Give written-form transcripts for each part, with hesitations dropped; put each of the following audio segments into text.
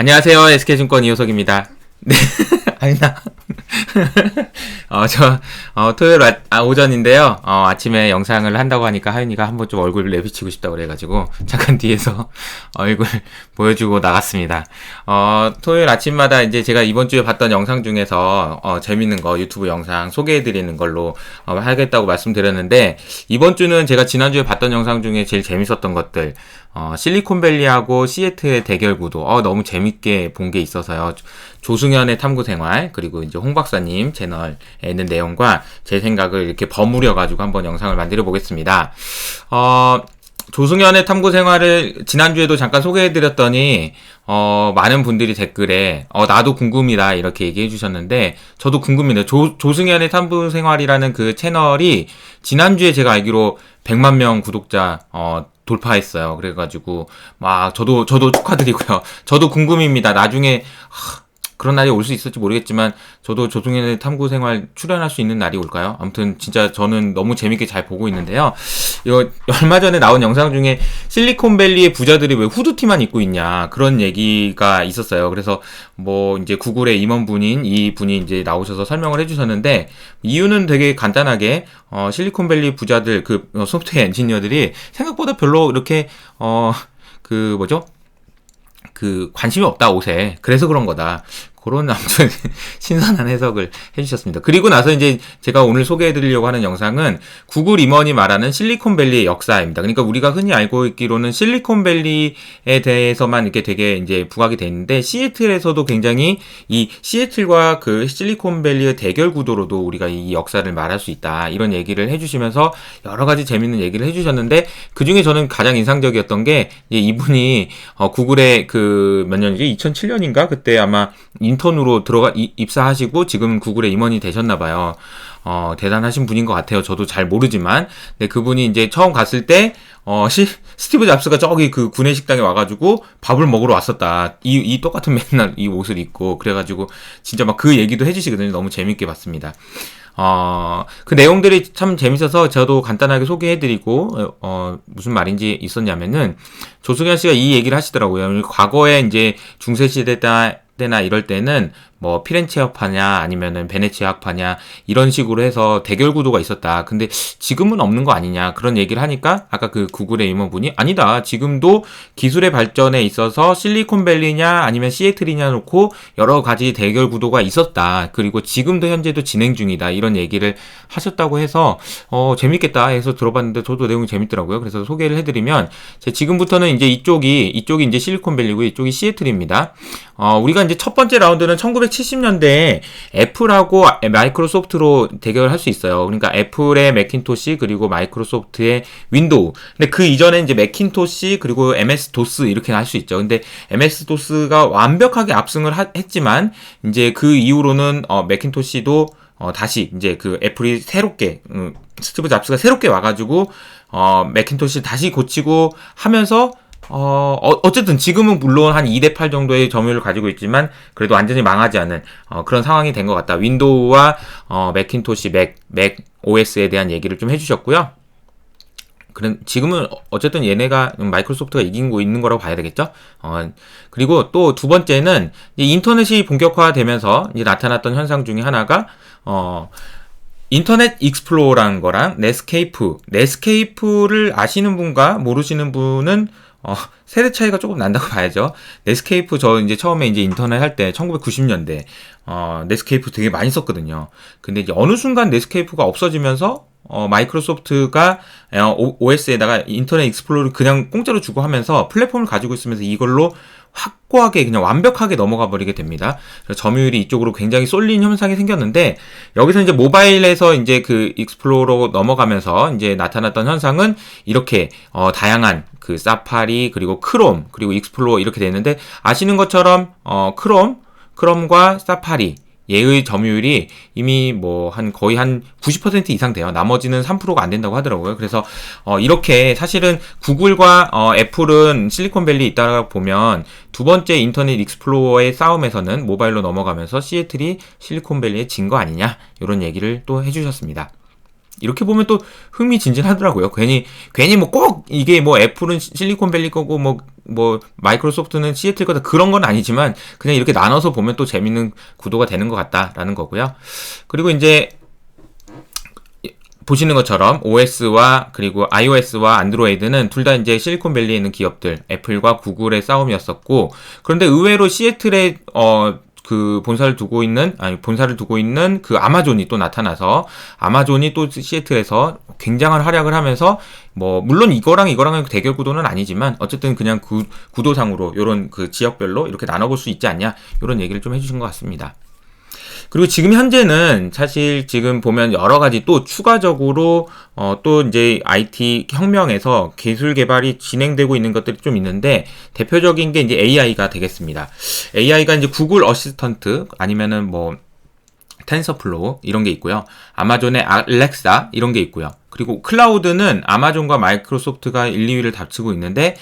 안녕하세요. SK증권 이호석입니다. 네. 아니다. 토요일 오전인데요. 아침에 영상을 한다고 하니까 하윤이가 한번 좀 얼굴을 내비치고 싶다고 그래가지고, 잠깐 뒤에서 얼굴 보여주고 나갔습니다. 토요일 아침마다 이제 제가 이번 주에 봤던 영상 중에서, 재밌는 거, 유튜브 영상 소개해드리는 걸로, 하겠다고 말씀드렸는데, 이번 주는 제가 지난주에 봤던 영상 중에 제일 재밌었던 것들, 실리콘밸리하고 시애틀의 대결 구도, 너무 재밌게 본 게 있어서요. 조승연의 탐구생활, 그리고 이제 홍 박사님 채널에 있는 내용과 제 생각을 이렇게 버무려가지고 한번 영상을 만들어 보겠습니다. 조승연의 탐구생활을 지난주에도 잠깐 소개해드렸더니, 많은 분들이 댓글에, 나도 궁금이다, 이렇게 얘기해 주셨는데, 저도 궁금해요. 조승연의 탐구생활이라는 그 채널이 지난주에 제가 알기로 100만 명 구독자, 돌파했어요. 그래가지고, 저도 축하드리고요. 저도 궁금입니다. 나중에, 그런 날이 올 수 있을지 모르겠지만 저도 조승연의 탐구생활 출연할 수 있는 날이 올까요? 아무튼 진짜 저는 너무 재밌게 잘 보고 있는데요. 이거 얼마 전에 나온 영상 중에 실리콘밸리의 부자들이 왜 후드티만 입고 있냐 그런 얘기가 있었어요. 그래서 뭐 이제 구글의 임원분인 이 분이 이제 나오셔서 설명을 해주셨는데 이유는 되게 간단하게 실리콘밸리 부자들 그 소프트웨어 엔지니어들이 생각보다 별로 이렇게 관심이 없다, 옷에. 그래서 그런 거다. 그런 아무튼 신선한 해석을 해주셨습니다. 그리고 나서 이제 제가 오늘 소개해드리려고 하는 영상은 구글 임원이 말하는 실리콘밸리의 역사입니다. 그러니까 우리가 흔히 알고 있기로는 실리콘밸리에 대해서만 이렇게 되게 이제 부각이 돼 있는데 시애틀에서도 굉장히 이 시애틀과 그 실리콘밸리의 대결 구도로도 우리가 이 역사를 말할 수 있다. 이런 얘기를 해주시면서 여러 가지 재밌는 얘기를 해주셨는데 그 중에 저는 가장 인상적이었던 게 이분이 구글의 몇 년이지? 2007년인가? 그때 아마 인턴으로 입사하시고 지금 구글의 임원이 되셨나봐요. 대단하신 분인 것 같아요. 저도 잘 모르지만. 근데 그분이 이제 처음 갔을 때, 스티브 잡스가 저기 그 구내식당에 와가지고 밥을 먹으러 왔었다. 이 똑같은 맨날 이 옷을 입고. 그래가지고 진짜 막 그 얘기도 해주시거든요. 너무 재밌게 봤습니다. 그 내용들이 참 재밌어서 저도 간단하게 소개해드리고, 무슨 말인지 있었냐면은, 조승연 씨가 이 얘기를 하시더라고요. 과거에 이제 중세시대 때나 이럴 때는 뭐 피렌체 학파냐 아니면은 베네치아 학파냐 이런 식으로 해서 대결 구도가 있었다. 근데 지금은 없는 거 아니냐 그런 얘기를 하니까 아까 그 구글의 임원분이 아니다. 지금도 기술의 발전에 있어서 실리콘밸리냐 아니면 시애틀이냐 놓고 여러 가지 대결 구도가 있었다. 그리고 지금도 현재도 진행 중이다. 이런 얘기를 하셨다고 해서 재밌겠다 해서 들어봤는데 저도 내용이 재밌더라고요. 그래서 소개를 해드리면 지금부터는 이제 이쪽이 이제 실리콘밸리고 이쪽이 시애틀입니다. 우리가 이제 첫 번째 라운드는 1970년대에 애플하고 마이크로소프트로 대결을 할 수 있어요. 그러니까 애플의 맥킨토시 그리고 마이크로소프트의 윈도우. 근데 그 이전에 이제 맥킨토시 그리고 MS-DOS 이렇게 할 수 있죠. 근데 MS-DOS가 완벽하게 압승을 했지만 이제 그 이후로는 맥킨토시도 다시 이제 그 애플이 새롭게 스티브 잡스가 새롭게 와가지고 맥킨토시 다시 고치고 하면서 어쨌든 지금은 물론 한 2대8 정도의 점유율을 가지고 있지만 그래도 완전히 망하지 않은 그런 상황이 된 것 같다. 윈도우와 맥킨토시 맥 OS에 대한 얘기를 좀 해주셨고요. 지금은 어쨌든 얘네가 마이크로소프트가 이기고 있는 거라고 봐야 되겠죠? 그리고 또 두 번째는 인터넷이 본격화되면서 이제 나타났던 현상 중에 하나가 인터넷 익스플로러라는 거랑 넷스케이프를 아시는 분과 모르시는 분은 세대 차이가 조금 난다고 봐야죠. 넷스케이프 저 이제 처음에 이제 인터넷 할 때 1990년대 넷스케이프 되게 많이 썼거든요. 근데 이제 어느 순간 넷스케이프가 없어지면서 마이크로소프트가 OS에다가 인터넷 익스플로러를 그냥 공짜로 주고 하면서 플랫폼을 가지고 있으면서 이걸로 확고하게 그냥 완벽하게 넘어가 버리게 됩니다. 그래서 점유율이 이쪽으로 굉장히 쏠린 현상이 생겼는데 여기서 이제 모바일에서 이제 그 익스플로러로 넘어가면서 이제 나타났던 현상은 이렇게 다양한 그 사파리 그리고 크롬 그리고 익스플로러 이렇게 되는데 아시는 것처럼 크롬과 사파리 얘의 점유율이 이미 뭐 거의 한 90% 이상 돼요. 나머지는 3%가 안 된다고 하더라고요. 그래서 이렇게 사실은 구글과 애플은 실리콘밸리에 있다가 보면 두 번째 인터넷 익스플로러의 싸움에서는 모바일로 넘어가면서 시애틀이 실리콘밸리에 진 거 아니냐 이런 얘기를 또 해주셨습니다. 이렇게 보면 또 흥미진진하더라고요. 괜히 뭐 꼭 이게 뭐 애플은 실리콘밸리 거고 뭐 마이크로소프트는 시애틀 거다 그런 건 아니지만 그냥 이렇게 나눠서 보면 또 재밌는 구도가 되는 것 같다라는 거고요. 그리고 이제 보시는 것처럼 OS와 그리고 iOS와 안드로이드는 둘 다 이제 실리콘밸리에 있는 기업들, 애플과 구글의 싸움이었었고, 그런데 의외로 시애틀에 그 본사를 두고 있는 그 아마존이 또 나타나서 아마존이 또 시애틀에서 굉장한 활약을 하면서 뭐 물론 이거랑 대결 구도는 아니지만 어쨌든 그냥 구도상으로 요런 그 지역별로 이렇게 나눠볼 수 있지 않냐 요런 얘기를 좀 해주신 것 같습니다. 그리고 지금 현재는 사실 지금 보면 여러 가지 또 추가적으로 또 이제 IT 혁명에서 기술 개발이 진행되고 있는 것들이 좀 있는데 대표적인 게 이제 AI가 되겠습니다. AI가 이제 구글 어시스턴트 아니면은 뭐 텐서플로우 이런 게 있고요. 아마존의 알렉사 이런 게 있고요. 그리고 클라우드는 아마존과 마이크로소프트가 1, 2위를 다투고 있는데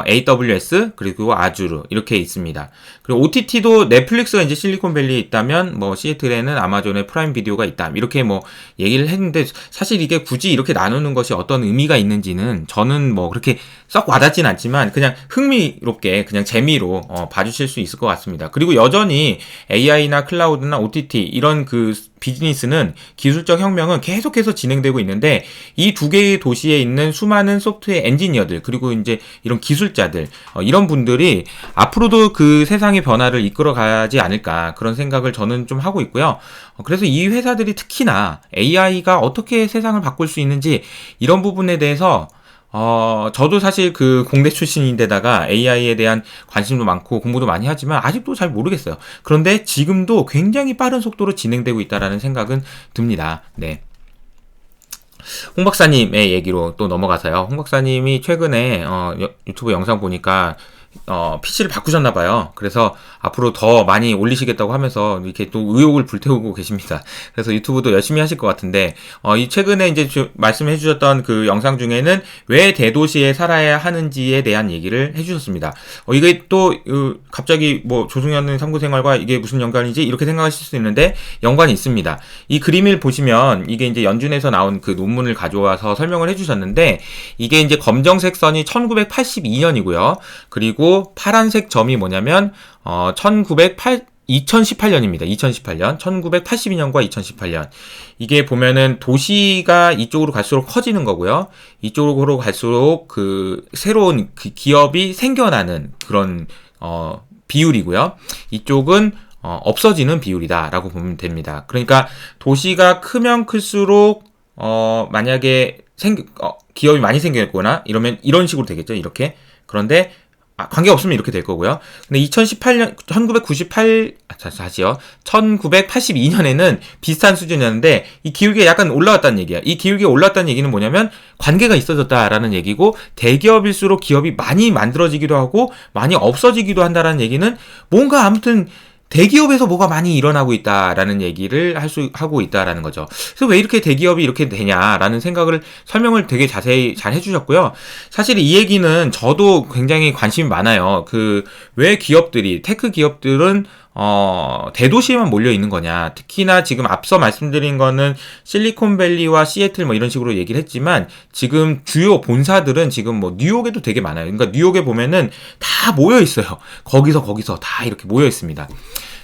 AWS 그리고 아주르 이렇게 있습니다. 그리고 OTT도 넷플릭스가 이제 실리콘밸리에 있다면 뭐 시애틀에는 아마존의 프라임 비디오가 있다. 이렇게 뭐 얘기를 했는데 사실 이게 굳이 이렇게 나누는 것이 어떤 의미가 있는지는 저는 뭐 그렇게 썩 와닿진 않지만 그냥 흥미롭게 그냥 재미로 봐주실 수 있을 것 같습니다. 그리고 여전히 AI나 클라우드나 OTT 이런 그 비즈니스는 기술적 혁명은 계속해서 진행되고 있는데 이 두 개의 도시에 있는 수많은 소프트웨어 엔지니어들 그리고 이제 이런 기술자들 이런 분들이 앞으로도 그 세상의 변화를 이끌어 가지 않을까 그런 생각을 저는 좀 하고 있고요. 그래서 이 회사들이 특히나 AI가 어떻게 세상을 바꿀 수 있는지 이런 부분에 대해서 저도 사실 그 공대 출신인데다가 AI에 대한 관심도 많고 공부도 많이 하지만 아직도 잘 모르겠어요. 그런데 지금도 굉장히 빠른 속도로 진행되고 있다라는 생각은 듭니다. 네. 홍 박사님의 얘기로 또 넘어가서요. 홍 박사님이 최근에 유튜브 영상 보니까 PC를 바꾸셨나봐요. 그래서 앞으로 더 많이 올리시겠다고 하면서 이렇게 또 의욕을 불태우고 계십니다. 그래서 유튜브도 열심히 하실 것 같은데, 이 최근에 이제 말씀해 주셨던 그 영상 중에는 왜 대도시에 살아야 하는지에 대한 얘기를 해 주셨습니다. 이게 또, 갑자기 뭐 조승현 탐구생활과 이게 무슨 연관이지? 이렇게 생각하실 수 있는데, 연관이 있습니다. 이 그림을 보시면 이게 이제 연준에서 나온 그 논문을 가져와서 설명을 해 주셨는데, 이게 이제 검정색 선이 1982년이고요. 그리고 파란색 점이 뭐냐면 2018년입니다. 2018년. 1982년과 2018년. 이게 보면은 도시가 이쪽으로 갈수록 커지는 거고요. 이쪽으로 갈수록 그 새로운 그 기업이 생겨나는 그런 비율이고요. 이쪽은 없어지는 비율이다라고 보면 됩니다. 그러니까 도시가 크면 클수록 만약에 기업이 많이 생겼거나 이러면 이런 식으로 되겠죠. 이렇게. 그런데 관계없으면 이렇게 될 거고요. 근데 1982년에는 비슷한 수준이었는데 이 기울기가 약간 올라왔다는 얘기야. 이 기울기가 올라왔다는 얘기는 뭐냐면 관계가 있어졌다라는 얘기고 대기업일수록 기업이 많이 만들어지기도 하고 많이 없어지기도 한다라는 얘기는 뭔가 아무튼 대기업에서 뭐가 많이 일어나고 있다라는 얘기를 하고 있다라는 거죠. 그래서 왜 이렇게 대기업이 이렇게 되냐라는 생각을 설명을 되게 자세히 잘 해주셨고요. 사실 이 얘기는 저도 굉장히 관심이 많아요. 왜 테크 기업들은 대도시에만 몰려 있는 거냐. 특히나 지금 앞서 말씀드린 거는 실리콘밸리와 시애틀 뭐 이런 식으로 얘기를 했지만 지금 주요 본사들은 지금 뭐 뉴욕에도 되게 많아요. 그러니까 뉴욕에 보면은 다 모여 있어요. 거기서 다 이렇게 모여 있습니다.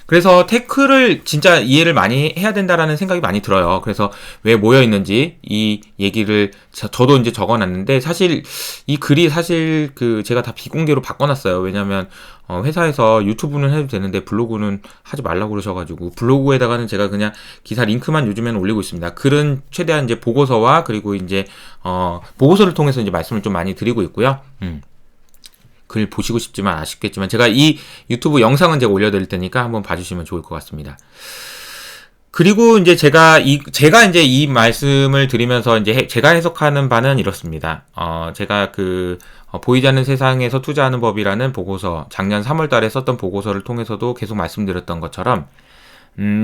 그래서 테크를 진짜 이해를 많이 해야 된다라는 생각이 많이 들어요. 그래서 왜 모여 있는지 이 얘기를 저도 이제 적어놨는데 사실 이 글이 사실 제가 다 비공개로 바꿔놨어요. 왜냐면 회사에서 유튜브는 해도 되는데 블로그는 하지 말라고 그러셔가지고 블로그에다가는 제가 그냥 기사 링크만 요즘에는 올리고 있습니다. 글은 최대한 이제 보고서와 그리고 이제 보고서를 통해서 이제 말씀을 좀 많이 드리고 있고요. 글 보시고 싶지만 아쉽겠지만 제가 이 유튜브 영상은 제가 올려드릴 테니까 한번 봐주시면 좋을 것 같습니다. 그리고 이제 제가 이제 이 말씀을 드리면서 이제 제가 해석하는 바는 이렇습니다. 제가 보이지 않는 세상에서 투자하는 법이라는 보고서 작년 3월 달에 썼던 보고서를 통해서도 계속 말씀드렸던 것처럼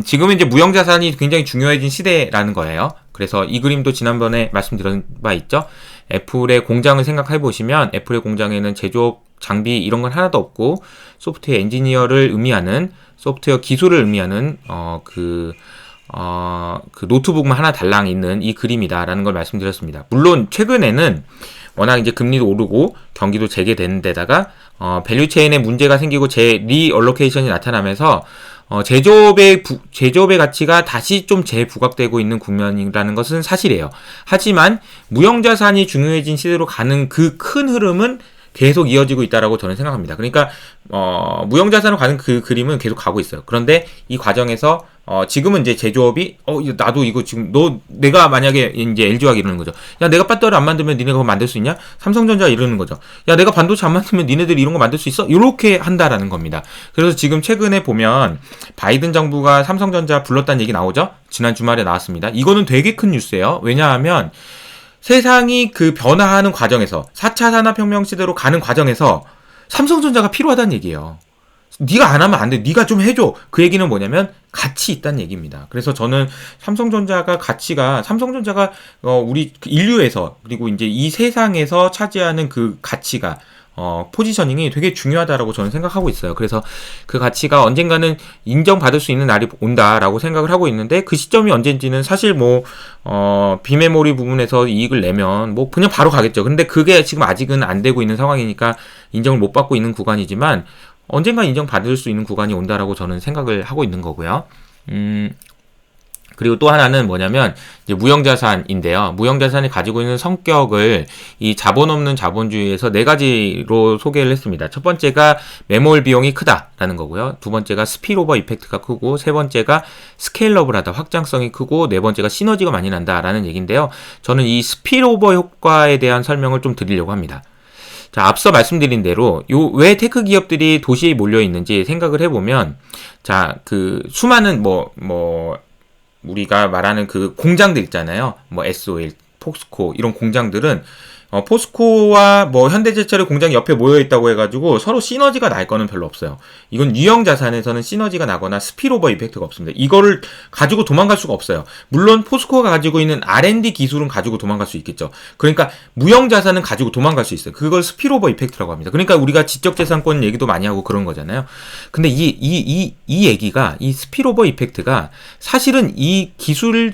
지금은 이제 무형자산이 굉장히 중요해진 시대라는 거예요. 그래서 이 그림도 지난번에 말씀드린 바 있죠. 애플의 공장을 생각해 보시면 애플의 공장에는 제조업 장비 이런 건 하나도 없고 소프트웨어 엔지니어를 의미하는 소프트웨어 기술을 의미하는 그 노트북만 하나 달랑 있는 이 그림이다라는 걸 말씀드렸습니다. 물론 최근에는 워낙 이제 금리도 오르고 경기도 재개되는 데다가 밸류체인에 문제가 생기고 리얼로케이션이 나타나면서 제조업의 가치가 다시 좀 재부각되고 있는 국면이라는 것은 사실이에요. 하지만 무형자산이 중요해진 시대로 가는 그 큰 흐름은 계속 이어지고 있다라고 저는 생각합니다. 그러니까 무형자산으로 가는 그 그림은 계속 가고 있어요. 그런데 이 과정에서 지금은 이제 제조업이 나도 이거 지금 내가 만약에 이제 LG화학 이러는 거죠. 야, 내가 배터리 안 만들면 니네가 그거 만들 수 있냐? 삼성전자 이러는 거죠. 야, 내가 반도체 안 만들면 니네들이 이런 거 만들 수 있어? 이렇게 한다라는 겁니다. 그래서 지금 최근에 보면 바이든 정부가 삼성전자 불렀다는 얘기 나오죠? 지난 주말에 나왔습니다. 이거는 되게 큰 뉴스예요. 왜냐하면 세상이 그 변화하는 과정에서 4차 산업혁명 시대로 가는 과정에서 삼성전자가 필요하다는 얘기예요. 네가 안 하면 안 돼. 네가 좀 해줘. 그 얘기는 뭐냐면 가치 있다는 얘기입니다. 그래서 저는 삼성전자가 우리 인류에서 그리고 이제 이 세상에서 차지하는 그 가치가 포지셔닝이 되게 중요하다라고 저는 생각하고 있어요. 그래서 그 가치가 언젠가는 인정받을 수 있는 날이 온다라고 생각을 하고 있는데 그 시점이 언젠지는 사실 비메모리 부분에서 이익을 내면 그냥 바로 가겠죠. 근데 그게 지금 아직은 안 되고 있는 상황이니까 인정을 못 받고 있는 구간이지만 언젠가 인정받을 수 있는 구간이 온다라고 저는 생각을 하고 있는 거고요. 그리고 또 하나는 뭐냐면 이제 무형자산인데요. 무형자산이 가지고 있는 성격을 이 자본 없는 자본주의에서 네 가지로 소개를 했습니다. 첫 번째가 매몰 비용이 크다라는 거고요. 두 번째가 스피일오버 이펙트가 크고, 세 번째가 스케일러블하다, 확장성이 크고, 네 번째가 시너지가 많이 난다라는 얘기인데요. 저는 이 스피일오버 효과에 대한 설명을 좀 드리려고 합니다. 자, 앞서 말씀드린 대로 왜 테크 기업들이 도시에 몰려 있는지 생각을 해보면, 자, 그 수많은 우리가 말하는 그 공장들 있잖아요. SOL, 포스코 이런 공장들은 포스코와 현대제철의 공장이 옆에 모여 있다고 해가지고 서로 시너지가 날 거는 별로 없어요. 이건 유형 자산에서는 시너지가 나거나 스피일오버 이펙트가 없습니다. 이거를 가지고 도망갈 수가 없어요. 물론 포스코가 가지고 있는 R&D 기술은 가지고 도망갈 수 있겠죠. 그러니까 무형 자산은 가지고 도망갈 수 있어요. 그걸 스피일오버 이펙트라고 합니다. 그러니까 우리가 지적재산권 얘기도 많이 하고 그런 거잖아요. 근데 이 얘기가, 이 스피일오버 이펙트가 사실은 이 기술을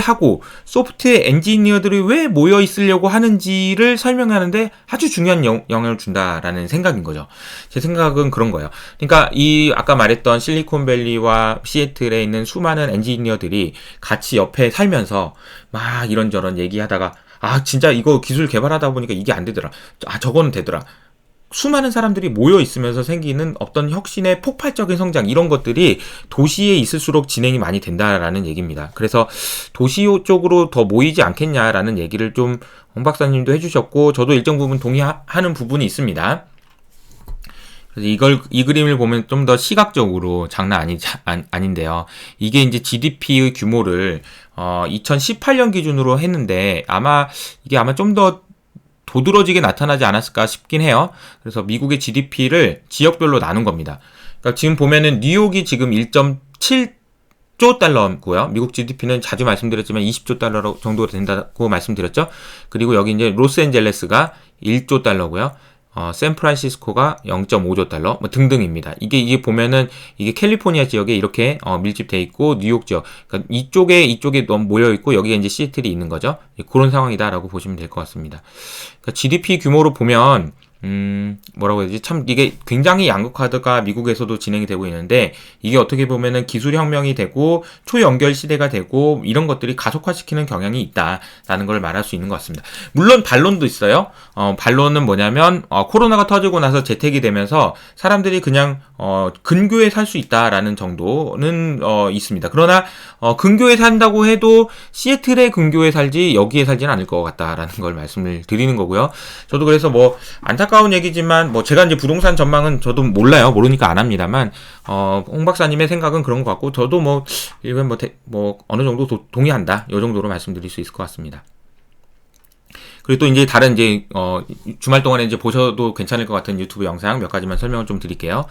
하고 소프트웨어 엔지니어들이 왜 모여 있으려고 하는지를 설명하는데 아주 중요한 영향을 준다라는 생각인 거죠. 제 생각은 그런 거예요. 그러니까 아까 말했던 실리콘밸리와 시애틀에 있는 수많은 엔지니어들이 같이 옆에 살면서 막 이런저런 얘기하다가 진짜 이거 기술 개발하다 보니까 이게 안 되더라. 저거는 되더라. 수많은 사람들이 모여 있으면서 생기는 어떤 혁신의 폭발적인 성장, 이런 것들이 도시에 있을수록 진행이 많이 된다라는 얘기입니다. 그래서 도시 쪽으로 더 모이지 않겠냐라는 얘기를 좀 홍 박사님도 해주셨고, 저도 일정 부분 동의하는 부분이 있습니다. 그래서 이 그림을 보면 좀 더 시각적으로 장난 아닌데요. 이게 이제 GDP의 규모를 2018년 기준으로 했는데 이게 아마 좀 더 도드러지게 나타나지 않았을까 싶긴 해요. 그래서 미국의 GDP를 지역별로 나눈 겁니다. 그러니까 지금 보면은 뉴욕이 지금 1.7조 달러고요. 미국 GDP는 자주 말씀드렸지만 20조 달러 정도 된다고 말씀드렸죠. 그리고 여기 이제 로스앤젤레스가 1조 달러고요. 샌프란시스코가 0.5조 달러 등등입니다. 이게 보면은 이게 캘리포니아 지역에 이렇게 밀집돼 있고, 뉴욕 지역, 그러니까 이쪽에 너무 모여 있고, 여기에 이제 시애틀이 있는 거죠. 그런 상황이다라고 보시면 될 것 같습니다. 그러니까 GDP 규모로 보면 뭐라고 해야 되지? 참 이게 굉장히 양극화가 미국에서도 진행이 되고 있는데, 이게 어떻게 보면은 기술혁명이 되고 초연결 시대가 되고 이런 것들이 가속화시키는 경향이 있다라는 걸 말할 수 있는 것 같습니다. 물론 반론도 있어요. 반론은 뭐냐면 코로나가 터지고 나서 재택이 되면서 사람들이 그냥 근교에 살 수 있다라는 정도는 있습니다. 그러나 근교에 산다고 해도 시애틀의 근교에 살지 여기에 살지는 않을 것 같다라는 걸 말씀을 드리는 거고요. 저도 그래서 안타까운 얘기지만 제가 이제 부동산 전망은 저도 모르니까 안 합니다만, 홍 박사님의 생각은 그런 것 같고, 저도 이건 어느 정도 동의한다, 이 정도로 말씀드릴 수 있을 것 같습니다. 그리고 또 이제 다른 주말 동안에 이제 보셔도 괜찮을 것 같은 유튜브 영상 몇 가지만 설명을 좀 드릴게요.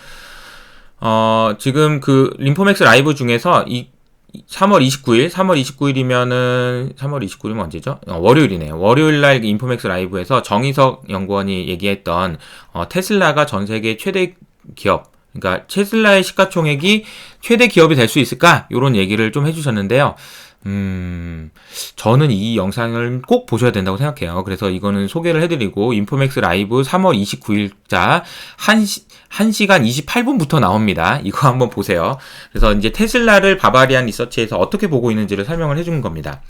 지금 그 림포맥스 라이브 중에서 3월 29일이면 언제죠? 월요일이네요. 월요일날 인포맥스 라이브에서 정의석 연구원이 얘기했던 테슬라가 전 세계 최대 기업, 그러니까 테슬라의 시가총액이 최대 기업이 될 수 있을까? 이런 얘기를 좀 해주셨는데요. 저는 이 영상을 꼭 보셔야 된다고 생각해요. 그래서 이거는 소개를 해드리고, 인포맥스 라이브 3월 29일자 1시간 28분부터 나옵니다. 이거 한번 보세요. 그래서 이제 테슬라를 바바리안 리서치에서 어떻게 보고 있는지를 설명을 해준 겁니다.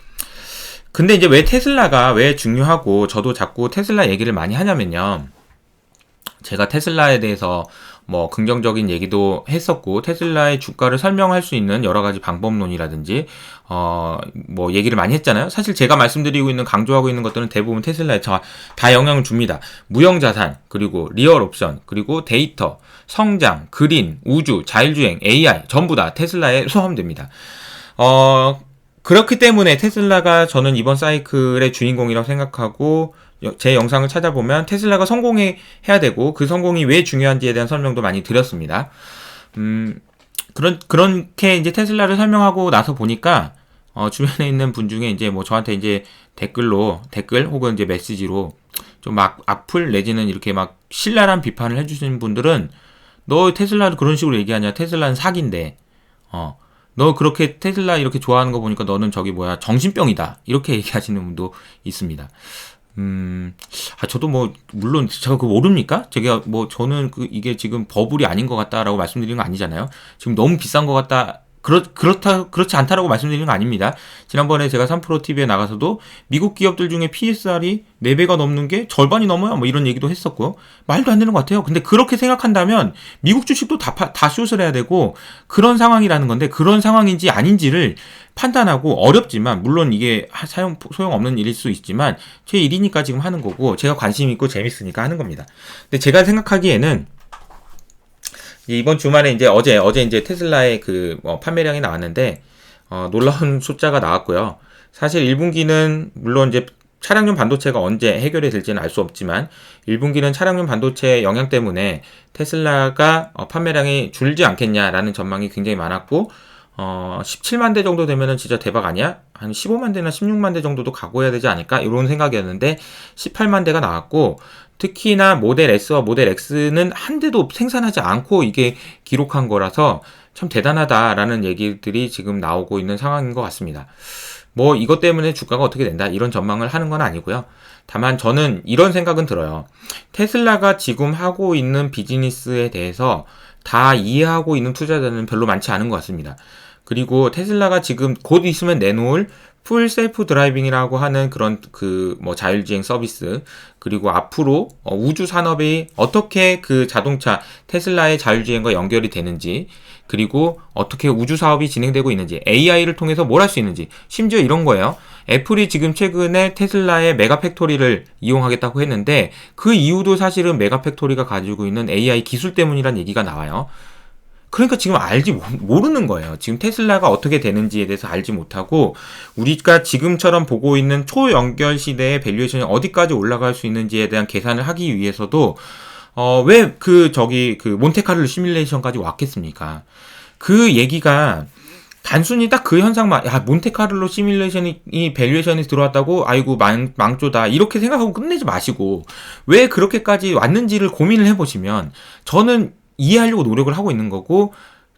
근데 이제 왜 테슬라가 왜 중요하고, 저도 자꾸 테슬라 얘기를 많이 하냐면요. 제가 테슬라에 대해서 뭐 긍정적인 얘기도 했었고, 테슬라의 주가를 설명할 수 있는 여러 가지 방법론이라든지 뭐 얘기를 많이 했잖아요. 사실 제가 말씀드리고 있는, 강조하고 있는 것들은 대부분 테슬라에 다 영향을 줍니다. 무형자산, 그리고 리얼 옵션, 그리고 데이터, 성장, 그린, 우주, 자율주행, AI 전부 다 테슬라에 포함됩니다. 그렇기 때문에 테슬라가 저는 이번 사이클의 주인공이라고 생각하고, 제 영상을 찾아보면 테슬라가 성공해야 되고, 그 성공이 왜 중요한지에 대한 설명도 많이 드렸습니다. 그렇게 이제 테슬라를 설명하고 나서 보니까, 주변에 있는 분 중에 이제 뭐 저한테 이제 댓글 혹은 이제 메시지로 좀 막 악플 내지는 이렇게 막 신랄한 비판을 해주시는 분들은, 너 테슬라를 그런 식으로 얘기하냐? 테슬라는 사기인데, 너 그렇게 테슬라 이렇게 좋아하는 거 보니까 너는 정신병이다. 이렇게 얘기하시는 분도 있습니다. 저도 뭐, 물론, 제가 그거 모릅니까? 저는 이게 지금 버블이 아닌 것 같다라고 말씀드리는 거 아니잖아요. 지금 너무 비싼 것 같다. 그렇지 않다라고 말씀드리는 거 아닙니다. 지난번에 제가 3프로TV에 나가서도 미국 기업들 중에 PSR이 4배가 넘는 게 절반이 넘어요. 뭐 이런 얘기도 했었고, 말도 안 되는 것 같아요. 근데 그렇게 생각한다면 미국 주식도 다 숏을 해야 되고, 그런 상황이라는 건데, 그런 상황인지 아닌지를 판단하고, 어렵지만, 물론 이게 소용없는 일일 수 있지만, 제 일이니까 지금 하는 거고, 제가 관심 있고 재밌으니까 하는 겁니다. 근데 제가 생각하기에는, 이번 주말에 이제 어제 이제 테슬라의 판매량이 나왔는데, 놀라운 숫자가 나왔고요. 사실 1분기는 물론 이제 차량용 반도체가 언제 해결이 될지는 알 수 없지만, 1분기는 차량용 반도체 영향 때문에 테슬라가 판매량이 줄지 않겠냐라는 전망이 굉장히 많았고, 17만 대 정도 되면은 진짜 대박 아니야? 한 15만 대나 16만 대 정도도 가고야 되지 않을까? 이런 생각이었는데, 18만 대가 나왔고, 특히나 모델 S와 모델 X는 한 대도 생산하지 않고 이게 기록한 거라서 참 대단하다라는 얘기들이 지금 나오고 있는 상황인 것 같습니다. 뭐 이것 때문에 주가가 어떻게 된다 이런 전망을 하는 건 아니고요. 다만 저는 이런 생각은 들어요. 테슬라가 지금 하고 있는 비즈니스에 대해서 다 이해하고 있는 투자자는 별로 많지 않은 것 같습니다. 그리고 테슬라가 지금 곧 있으면 내놓을 풀 셀프 드라이빙이라고 하는 그런 자율주행 서비스, 그리고 앞으로 우주 산업이 어떻게 그 자동차 테슬라의 자율주행과 연결이 되는지, 그리고 어떻게 우주 사업이 진행되고 있는지, AI를 통해서 뭘 할 수 있는지, 심지어 이런 거예요. 애플이 지금 최근에 테슬라의 메가팩토리를 이용하겠다고 했는데, 그 이유도 사실은 메가팩토리가 가지고 있는 AI 기술 때문이란 얘기가 나와요. 그러니까 지금 모르는 거예요. 지금 테슬라가 어떻게 되는지에 대해서 알지 못하고, 우리가 지금처럼 보고 있는 초연결 시대의 밸류에이션이 어디까지 올라갈 수 있는지에 대한 계산을 하기 위해서도, 왜 몬테카를로 시뮬레이션까지 왔겠습니까? 그 얘기가 단순히 딱 그 현상만, 몬테카를로 시뮬레이션이 밸류에이션이 들어왔다고, 아이고, 망조다. 이렇게 생각하고 끝내지 마시고, 왜 그렇게까지 왔는지를 고민을 해보시면, 저는 이해하려고 노력을 하고 있는 거고,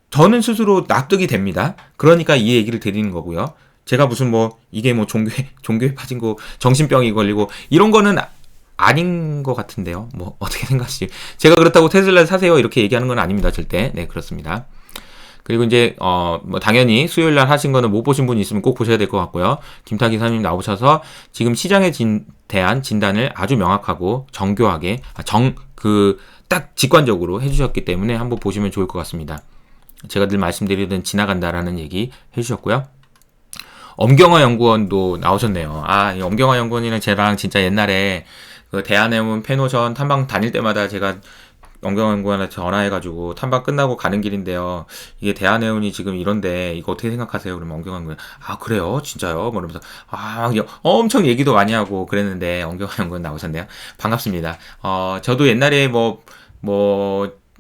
저는 스스로 납득이 됩니다. 그러니까 이 얘기를 드리는 거고요. 제가 무슨 이게 종교에 빠진 거, 정신병이 걸리고, 이런 거는 아닌 것 같은데요. 어떻게 생각하시지? 제가 그렇다고 테슬라 사세요 이렇게 얘기하는 건 아닙니다. 절대. 네, 그렇습니다. 그리고 이제 당연히 수요일 날 하신 거는 못 보신 분이 있으면 꼭 보셔야 될 것 같고요. 김타 기사님 나오셔서 지금 시장에 대한 진단을 아주 명확하고 정교하게 딱 직관적으로 해주셨기 때문에 한번 보시면 좋을 것 같습니다. 제가 늘 말씀드리던 지나간다라는 얘기 해주셨고요. 엄경화 연구원도 나오셨네요. 이 엄경화 연구원이랑 저랑 진짜 옛날에 대한해운 펜오션 탐방 다닐 때마다 제가 엄경화 연구원한테 전화해가지고 탐방 끝나고 가는 길인데요. 이게 대한해운이 지금 이런데 이거 어떻게 생각하세요? 그러면 엄경화 연구원 그래요? 진짜요? 이러면서 엄청 얘기도 많이 하고 그랬는데 엄경화 연구원 나오셨네요. 반갑습니다. 저도 옛날에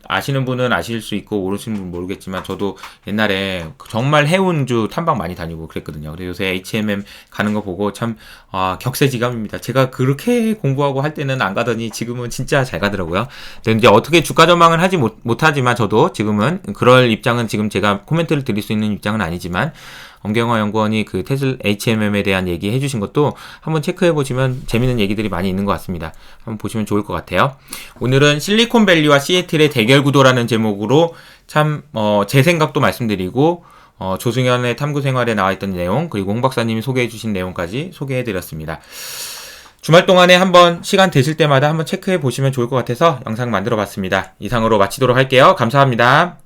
아시는 분은 아실 수 있고 모르시는 분은 모르겠지만 저도 옛날에 정말 해운주 탐방 많이 다니고 그랬거든요. 그래서 요새 HMM 가는 거 보고 참 격세지감입니다. 제가 그렇게 공부하고 할 때는 안 가더니 지금은 진짜 잘 가더라고요. 근데 이제 어떻게 주가 전망을 하지 못하지만 저도 지금은 그럴 입장은 지금 제가 코멘트를 드릴 수 있는 입장은 아니지만 엄경화 연구원이 그 테슬 HMM에 대한 얘기 해주신 것도 한번 체크해 보시면 재밌는 얘기들이 많이 있는 것 같습니다. 한번 보시면 좋을 것 같아요. 오늘은 실리콘밸리와 시애틀의 대결 구도라는 제목으로 참 제 생각도 말씀드리고 조승현의 탐구 생활에 나와 있던 내용 그리고 홍 박사님이 소개해 주신 내용까지 소개해 드렸습니다. 주말 동안에 한번 시간 되실 때마다 한번 체크해 보시면 좋을 것 같아서 영상 만들어 봤습니다. 이상으로 마치도록 할게요. 감사합니다.